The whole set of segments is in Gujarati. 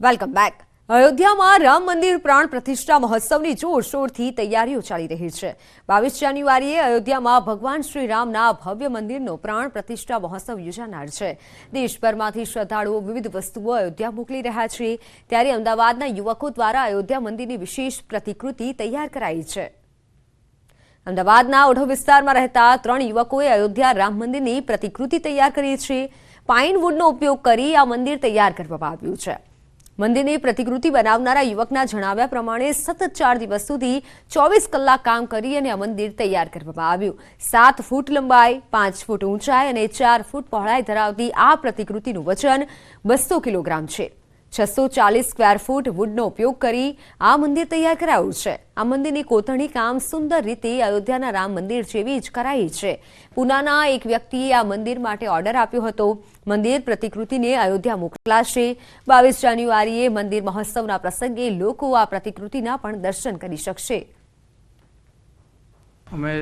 Welcome back. અયોધ્યામાં રામ મંદિર પ્રાણ પ્રતિષ્ઠા મહોત્સવની જોરશોરથી તૈયારીઓ ચાલી રહી છે। 22 જાન્યુઆરીએ અયોધ્યામાં ભગવાન શ્રી રામના ભવ્ય મંદિરનો પ્રાણ પ્રતિષ્ઠા મહોત્સવ યોજાનાર છે। દેશભરમાંથી શ્રદ્ધાળુઓ વિવિધ વસ્તુઓ અયોધ્યા મોકલી રહ્યા છે, ત્યારે અમદાવાદના યુવકો દ્વારા અયોધ્યા મંદિરની વિશેષ પ્રતિકૃતિ તૈયાર કરાઈ છે। અમદાવાદના ઓઢવ વિસ્તારમાં રહેતા 3 યુવકોએ અયોધ્યા રામ મંદિરની પ્રતિકૃતિ તૈયાર કરી છે। પાઇનવુડનો ઉપયોગ કરી આ મંદિર તૈયાર કરવામાં આવ્યું છે। મંદિરની પ્રતિકૃતિ બનાવનારા યુવકના જણાવ્યા પ્રમાણે સતત 4 દિવસ સુધી 24 કલાક કામ કરી અને આ મંદિર તૈયાર કરવામાં આવ્યું। 7 ફૂટ લંબાઈ, 5 ફૂટ ઊંચાઈ અને 4 ફૂટ પહોળાઈ ધરાવતી આ પ્રતિકૃતિનું વજન 200 કિલોગ્રામ છે। 640 સ્ક્વેર ફૂટ વુડનો ઉપયોગ કરી આ મંદિર તૈયાર કરાયું છે। આ મંદિરની કોતરણી કામ સુંદર રીતે અયોધ્યાના રામ મંદિર જેવી જ કરાઈ છે। પુનાના એક વ્યક્તિએ આ મંદિર માટે ઓર્ડર આપ્યો હતો। મંદિર પ્રતિકૃતિને અયોધ્યા મોકલાશે। 22 જાન્યુઆરીએ મંદિર મહોત્સવના પ્રસંગે લોકો આ પ્રતિકૃતિના પણ દર્શન કરી શકશે। અમે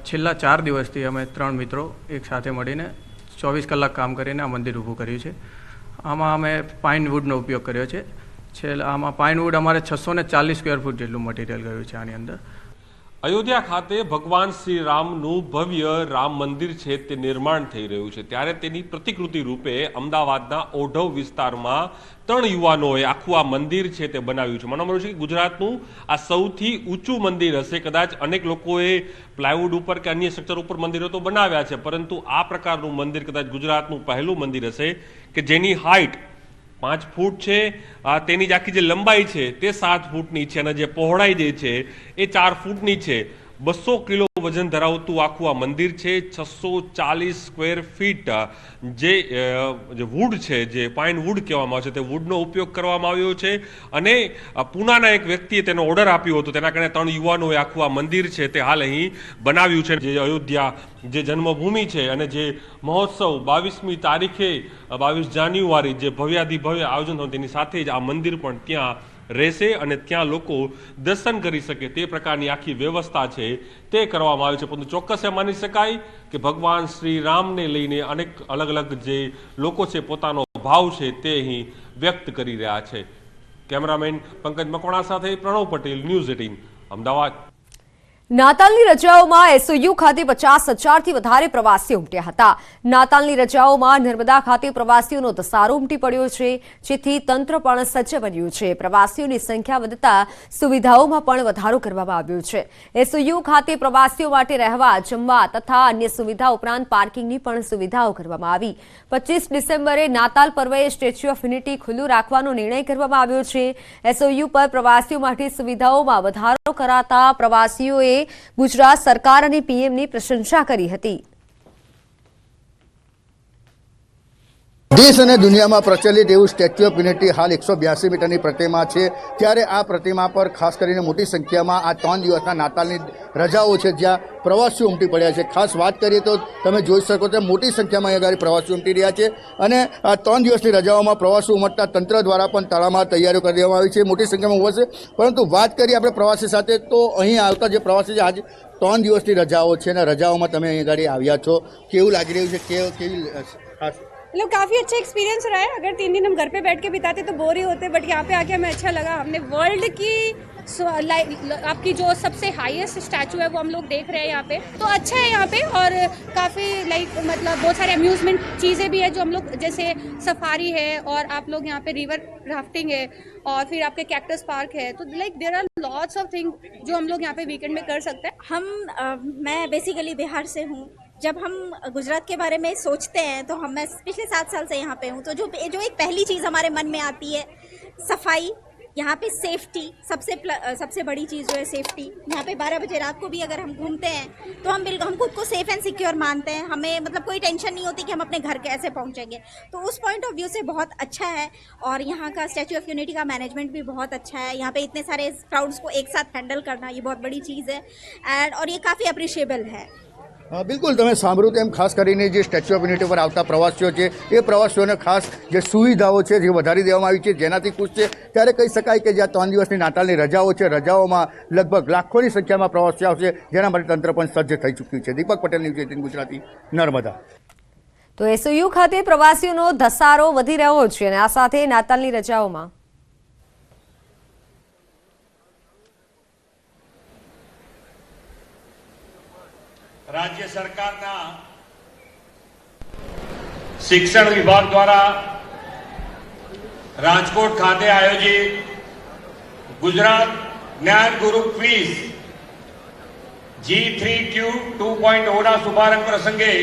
છેલ્લા 4 દિવસથી અમે 3 મિત્રો એક સાથે મળીને 24 કલાક કામ કરીને આ મંદિર ઊભું કર્યું છે। આમાં અમે પાઇનવુડનો ઉપયોગ કર્યો છે। આમાં પાઇનવુડ અમારે 640 સ્ક્વેર ફૂટ જેટલું મટીરિયલ ગયું છે આની અંદર। અયોધ્યા ખાતે ભગવાન શ્રી રામનું ભવ્ય રામ મંદિર છે તે નિર્માણ થઈ રહ્યું છે, ત્યારે તેની પ્રતિકૃતિ રૂપે અમદાવાદના ઓઢવ વિસ્તારમાં 3 યુવાનોએ આખું આ મંદિર છે તે બનાવ્યું છે। મને મળ્યું છે કે ગુજરાતનું આ સૌથી ઊંચું મંદિર હશે। કદાચ અનેક લોકોએ પ્લાયવુડ ઉપર કે અન્ય સ્ટ્રક્ચર ઉપર મંદિરો તો બનાવ્યા છે, પરંતુ આ પ્રકારનું મંદિર કદાચ ગુજરાતનું પહેલું મંદિર હશે કે જેની હાઇટ 5 ફૂટ છે, તેની જ આખી જે લંબાઈ છે તે 7 ફૂટની છે અને જે પહોળાઈ જે છે એ 4 ફૂટની છે। 200 કિલો વજન ધરાવતું આખું આ મંદિર છે। 640 સ્ક્વેર ફીટ જે વુડ છે, જે પાઇન વુડ કહેવામાં આવે છે, તે વુડનો ઉપયોગ કરવામાં આવ્યો છે અને પુનાના એક વ્યક્તિએ તેનો ઓર્ડર આપ્યો હતો, તેના કારણે 3 યુવાનોએ આખું આ મંદિર છે તે હાલ અહીં બનાવ્યું છે। જે અયોધ્યા જે જન્મભૂમિ છે અને જે મહોત્સવ 22મી તારીખે 22 જાન્યુઆરી જે ભવ્યાધિભવ્ય આયોજન થયું તેની સાથે જ આ મંદિર પણ ત્યાં રહેશે અને ત્યાં લોકો દર્શન કરી શકે તે પ્રકારની આખી વ્યવસ્થા છે તે કરવામાં આવી છે। પરંતુ ચોક્કસ એ માની શકાય કે ભગવાન શ્રી રામને લઈને અનેક અલગ અલગ જે લોકો છે પોતાનો ભાવ છે તે અહીં વ્યક્ત કરી રહ્યા છે। કેમેરામેન પંકજ મકવાણા સાથે પ્રણવ પટેલ, ન્યૂઝ 18 અમદાવાદ। નાતાલની રજાઓમાં એસઓયુ ખાતે 50,000થી વધારે પ્રવાસીઓ ઉમટ્યા હતા। નાતાલની રજાઓમાં નર્મદા ખાતે પ્રવાસીઓનો ધસારો ઉમટી પડ્યો છે, જેથી તંત્ર પણ સજ્જ બન્યું છે। પ્રવાસીઓની સંખ્યા વધતા સુવિધાઓમાં પણ વધારો કરવામાં આવ્યો છે। એસઓયુ ખાતે પ્રવાસીઓ માટે રહેવા, જમવા તથા અન્ય સુવિધા ઉપરાંત પાર્કિંગની પણ સુવિધાઓ કરવામાં આવી। 25 ડિસેમ્બરે નાતાલ પર્વે સ્ટેચ્યુ ઓફ યુનિટી ખુલ્લું રાખવાનો નિર્ણય કરવામાં આવ્યો છે। એસઓયુ પર પ્રવાસીઓ માટે સુવિધાઓમાં વધારો કરાતા પ્રવાસીઓએ ગુજરાત સરકાર અને પીએમની પ્રશંસા કરી હતી। દેશ અને દુનિયામાં પ્રચલિત એવું સ્ટેચ્યુ ઓફ યુનિટી હાલ 182 મીટરની પ્રતિમા છે, ત્યારે આ પ્રતિમા પર ખાસ કરીને મોટી સંખ્યામાં આ 3 દિવસના નાતાલની રજાઓ છે જ્યાં પ્રવાસીઓ ઉમટી પડ્યા છે। ખાસ વાત કરીએ તો તમે જોઈ શકો છો મોટી સંખ્યામાં અહીંયા આગળ પ્રવાસીઓ ઉમટી રહ્યા છે અને આ 3 દિવસની રજાઓમાં પ્રવાસીઓ ઉમટતા તંત્ર દ્વારા પણ તડામાર તૈયારીઓ કરી દેવામાં આવી છે, મોટી સંખ્યામાં ઉમટશે। પરંતુ વાત કરીએ આપણે પ્રવાસી સાથે, તો અહીં આવતા જે પ્રવાસી છે આજ 3 દિવસની રજાઓ છે અને રજાઓમાં તમે અહીં આગળ આવ્યા છો, કેવું લાગી રહ્યું છે? કેવી ખાસ मतलब काफ़ी अच्छा एक्सपीरियंस रहा है। अगर 3 दिन हम घर पे बैठ के बिताते तो बोर ही होते, बट यहाँ पे आके हमें अच्छा लगा। हमने वर्ल्ड की आपकी जो सबसे हाईएस्ट स्टैचू है वो हम लोग देख रहे हैं यहाँ पे, तो अच्छा है यहाँ पे। और काफ़ी मतलब बहुत सारे अम्यूजमेंट चीज़ें भी है जो हम लोग, जैसे सफारी है और आप लोग यहाँ पे रिवर राफ्टिंग है और फिर आपके कैक्टस पार्क है, तो there are lots of thing जो हम लोग यहाँ पे वीकेंड में कर सकते हैं। मैं बेसिकली बिहार से हूँ। जब हम गुजरात के बारे में सोचते हैं तो मैं पिछले 7 साल से यहाँ पे हूँ, तो जो एक पहली चीज़ हमारे मन में आती है सफाई, यहाँ पे सेफ्टी, सबसे बड़ी चीज़ जो है सेफ्टी। यहाँ पे 12 बजे रात को भी अगर हम घूमते हैं तो हम खुद को सेफ एंड सिक्योर मानते हैं। हमें मतलब कोई टेंशन नहीं होती कि हम अपने घर कैसे पहुँचेंगे, तो उस पॉइंट ऑफ व्यू से बहुत अच्छा है। और यहाँ का स्टैच्यू ऑफ यूनिटी का मैनेजमेंट भी बहुत अच्छा है। यहाँ पे इतने सारे क्राउड्स को एक साथ हैंडल करना ये बहुत बड़ी चीज़ है और ये काफ़ी अप्रिशिएबल है। બિલકુલ, તમે સાંભળ્યું તેમ ખાસ કરીને જે સ્ટેચ્યુ ઓફ યુનિટી પર આવતા પ્રવાસીઓ છે એ પ્રવાસીઓને ખાસ જે સુવિધાઓ છે જે વધારી દેવામાં આવી છે જેનાથી ખુશ છે। ત્યારે કહી શકાય કે જ્યાં 3 દિવસની નાતાલની રજાઓ છે, રજાઓમાં લગભગ લાખોની સંખ્યામાં પ્રવાસીઓ આવશે, જેના માટે તંત્ર પણ સજ્જ થઈ ચૂક્યું છે। દીપક પટેલ, ન્યૂઝ 18 ગુજરાતી, નર્મદા। તો એસઓયુ ખાતે પ્રવાસીઓનો ધસારો વધી રહ્યો છે અને આ સાથે નાતાલની રજાઓમાં રાજ્ય સરકારના શિક્ષણ વિભાગ દ્વારા રાજકોટ ખાતે આયોજિત ગુજરાત જ્ઞાન ગુરુ ક્વિઝ G3Q 2.0 ના શુભારંભ પ્રસંગે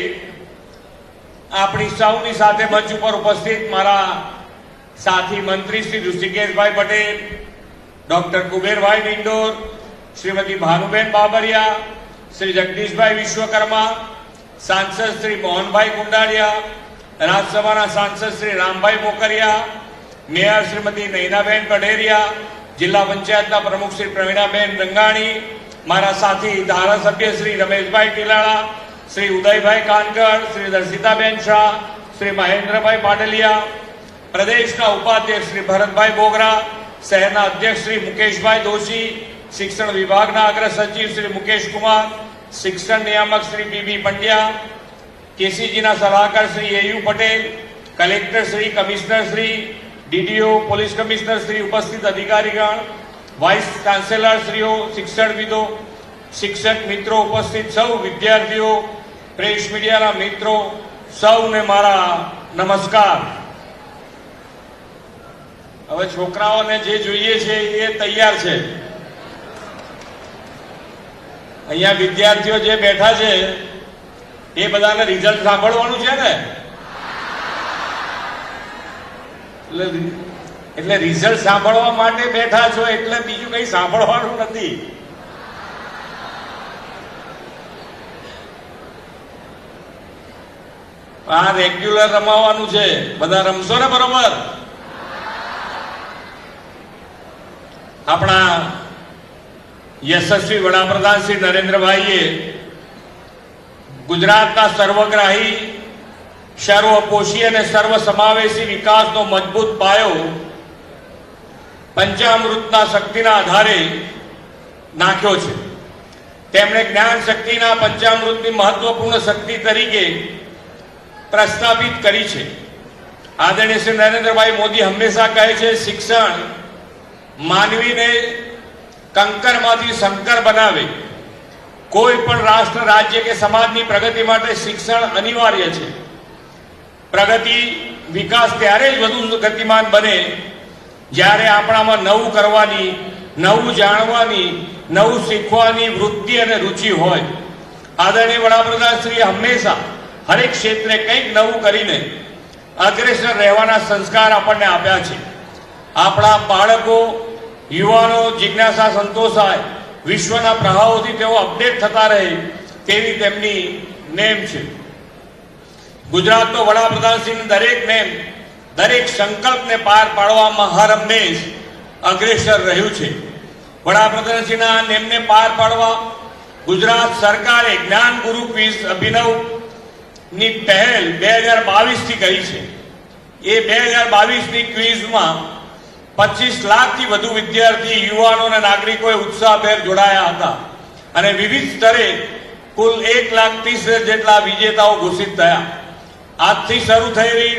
આપણી સૌની સાથે મંચ ઉપર ઉપસ્થિત મારા સાથી મંત્રી શ્રી ઋષિકેશભાઈ પટેલ, ડોક્ટર કુબેરભાઈ ડિંડોર, શ્રીમતી ભાનુબેન બાબરિયા, શ્રી જગદીશભાઈ વિશ્વકર્મા, સાંસદ શ્રી મોહનભાઈ કુંડારિયા, રાજ્યસભાના સાંસદ શ્રી રામભાઈ મોકરિયા, મેયર શ્રીમતી નૈનાબેન કઢેરિયા, જિલ્લા પંચાયતના પ્રમુખ શ્રી પ્રવીણાબેન રંગાણી, મારા સાથી ધારાસભ્ય શ્રી રમેશભાઈ ટીલાળા, શ્રી ઉદયભાઈ કાનગર, શ્રી દર્શિતાબેન શાહ, શ્રી મહેન્દ્રભાઈ પાટલિયા, પ્રદેશના ઉપાધ્યક્ષ શ્રી ભરતભાઈ બોગરા, શહેરના અધ્યક્ષ શ્રી મુકેશભાઈ દોશી, શિક્ષણ વિભાગના અગ્ર સચિવ શ્રી મુકેશ કુમાર, શિક્ષણ નિયામક શ્રી પીબી પંડ્યા, કેસીજીના સલાહકાર Shri AU Patel, collector Shri, commissioner Shri, DDO, police commissioner Shri, ઉપસ્થિત અધિકારીગણ, વાઇસ ચાન્સેલર શ્રીઓ, શિક્ષણવિદો, શિક્ષક મિત્રો, ઉપસ્થિત સૌ વિદ્યાર્થીઓ, પ્રેસ મીડિયાના મિત્રો, સૌને મારા નમસ્કાર. હવે છોકરાઓને જે જોઈએ છે એ તૈયાર છે. અહીંયા વિદ્યાર્થીઓ જે બેઠા છે એ બધાને રિઝલ્ટ સાંભળવાનું છે ને, એટલે રિઝલ્ટ સાંભળવા માટે બેઠા છો, એટલે બીજું કઈ સાંભળવાનું નથી. આ રેગ્યુલર રમાવાનું છે, બધા રમશો ને બરોબર? આપણા યશસ્વી વડાપ્રધાન શ્રી નરેન્દ્રભાઈએ ગુજરાતના સર્વગ્રાહી, સર્વપોષી અને સર્વસમાવેશી વિકાસનો મજબૂત પાયો પંચામૃતના શક્તિના આધારે નાખ્યો છે. તેમણે જ્ઞાન શક્તિના પંચામૃતની મહત્વપૂર્ણ શક્તિ તરીકે પ્રસ્થાપિત કરી છે. આદરણીય શ્રી નરેન્દ્રભાઈ મોદી હંમેશા કહે છે, શિક્ષણ માનવીને કંકરમાંથી શંકર બનાવે. કોઈ પણ રાષ્ટ્ર, રાજ્ય કે સમાજની પ્રગતિ માટે શિક્ષણ અનિવાર્ય છે. પ્રગતિ, વિકાસ ત્યારે જ વધુ ગતિમાન બને જ્યારે આપણામાં નવું કરવાની, નવું જાણવાની, નવું શીખવાની વૃત્તિ અને રુચિ હોય. આદરણીય વડાપ્રધાન શ્રીએ હંમેશા હરેક ક્ષેત્રે કંઈક નવું કરીને અગ્રેસર રહેવાના સંસ્કાર આપણને આપ્યા છે. આપણા બાળકો, યુવાનો જિજ્ઞાસા સંતોષાય, વિશ્વના પ્રવાહોથી તેઓ અપડેટ થતા રહે તેવી તેમની નેમ છે. ગુજરાતનો વડાપ્રધાનશ્રીની દરેક નેમ, દરેક સંકલ્પને પાર પાડવામાં હર હંમેશ અગ્રેસર રહ્યું છે. વડાપ્રધાનશ્રીના નેમને પાર પાડવા ગુજરાત સરકારે જ્ઞાન ગુરુ ક્વિઝ અભિનવની પહેલ 2022થી કરી છે. એ 2022ની ક્વિઝમાં 25 લાખથી વધુ વિદ્યાર્થી, યુવાનો અને નાગરિકોએ ઉત્સાહભેર જોડાયા હતા અને વિવિધ સ્તરે કુલ 1,30,000 જેટલા વિજેતાઓ ઘોષિત થયા. આજથી શરૂ થઈ રહી